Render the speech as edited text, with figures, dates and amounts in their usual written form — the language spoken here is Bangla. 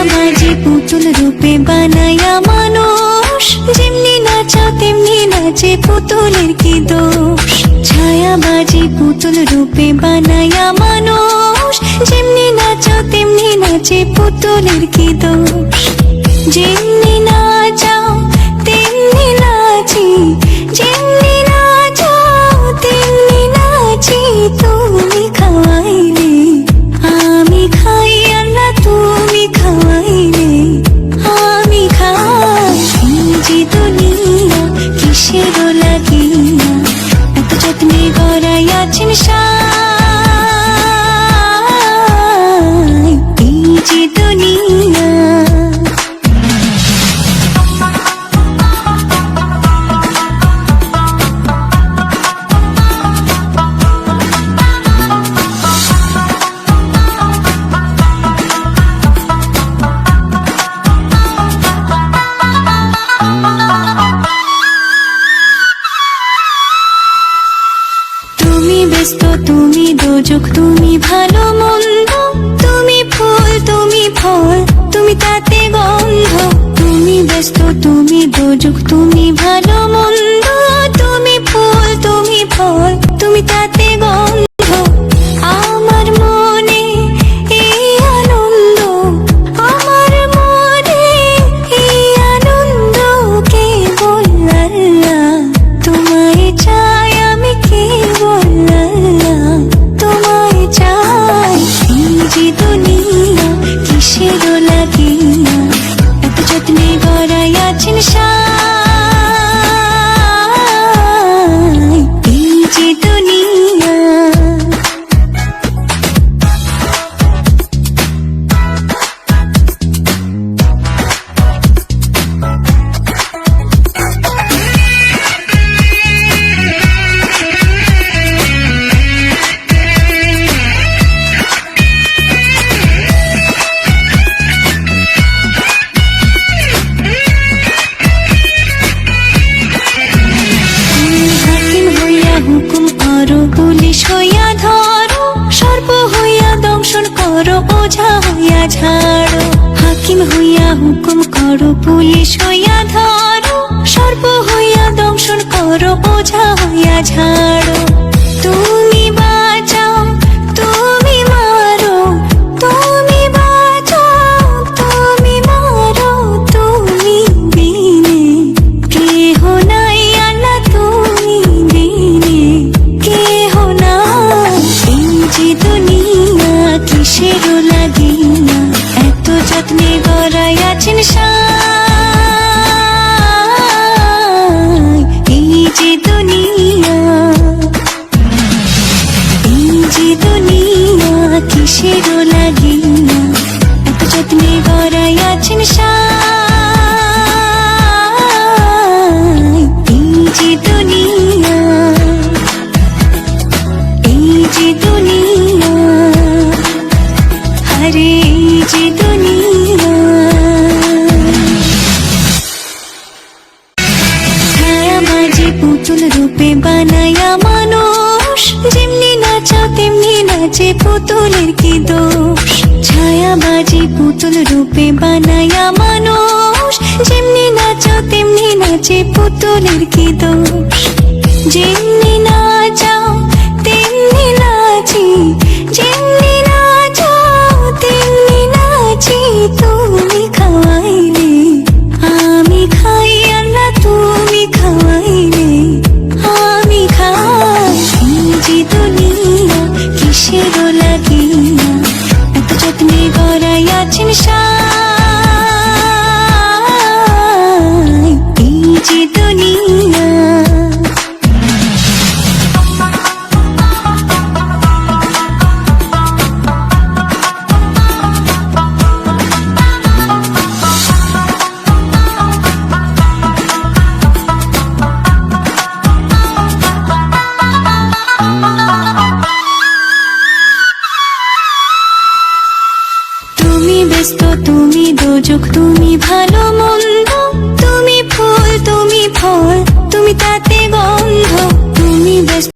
ছায়াবাজি পুতুল রূপে বানায়া মানুষ, যেমনি নাচাও তেমনি নাচে পুতুলের কি দোষ। ছায়াবাজি পুতুল রূপে বানায়া মানুষ, যেমনি নাচাও তেমনি নাচে পুতুলের কি দোষ। যেমনি নাচাও তেমনি নাচি, যেমনি নাচাও তেমনি নাচি। তুমি খাওয়াইলে আমি খাই, আল্লাহ তুমি খাওয়াইলে আমি খাই। এই যে দুনিয়া কিসের লাগিয়া, এত যত্নে গড়াইয়াছেন সাই। এই যে দুনিয়া ব্যস্ত, তুমি দোজক, তুমি ভালো মন্দ, তুমি ফুল তুমি ফল, তুমি তাতে গন্ধ। তুমি ব্যস্ত, তুমি দোজক, তুমি ভালো মন্দ, তুমি ফুল তুমি ফল, তুমি তাতে গন্ধ। আমার মনে এই আনন্দ, আমার মনে এই আনন্দ, কেবল আল্লাহ তোমায় চাই, আমি কেবল তোমায় চাই। এই যে দুনিয়া কিসের লাগিয়া, এত যত্নে গড়াইয়াছেন সাই। এই যে দুনিয়া পুলিশ হইয়া ধরো, সর্প হইয়া দংশন করো, ওঝা হইয়া ঝাড়ো। হাকিম হইয়া হুকুম করো, পুলিশ হইয়া ধরো, সর্প হইয়া দংশন করো, ওঝা হইয়া ঝাড়ো। তুমি বাঁচাও তুমি মারো, তুমি বাঁচাও তুমি মারো, তুমি বিনে কেহ নাই, আল্লাহ তুমি বিনে কেহ নাই। এই যে দুনিয়া কিসের লাগিয়া, এত যত্নে গড়াইয়াছেন সাই। এই যে দুনিয়া, এই যে দুনিয়া কিসের লাগিয়া, এত যত্নে গড়াইয়াছেন সাই। এই যে দুনিয়া, এই যে দুনিয়া, আরে এই যে দুনিয়া। ছায়াবাজি পুতুল রূপে বানায়া মানুষ, যেমনি নাচাও তেমনি নাচে পুতুলের কি দোষ। ছায়াবাজি পুতুল রূপে বানায়া মানুষ, যেমনি নাচাও তেমনি নাচে পুতুলের কি দোষ। যেমনি নাচাও তেমনি নাচি, যেমনি নাচাও তেমনি নাচি। তুমি খাওয়াইলে আমি খাই, আল্লাহ তুমি খাওয়াইলে আমি খাই। এই যে দুনিয়া কিসের লাগিয়া, এত যত্নে গড়াইয়াছেন সাই। এই যে দুনিয়া ব্যস্ত, তুমি দোজক, তুমি ভালো মন্দ, তুমি ফুল তুমি ফল, তুমি তাতে গন্ধ। তুমি ব্যস্ত।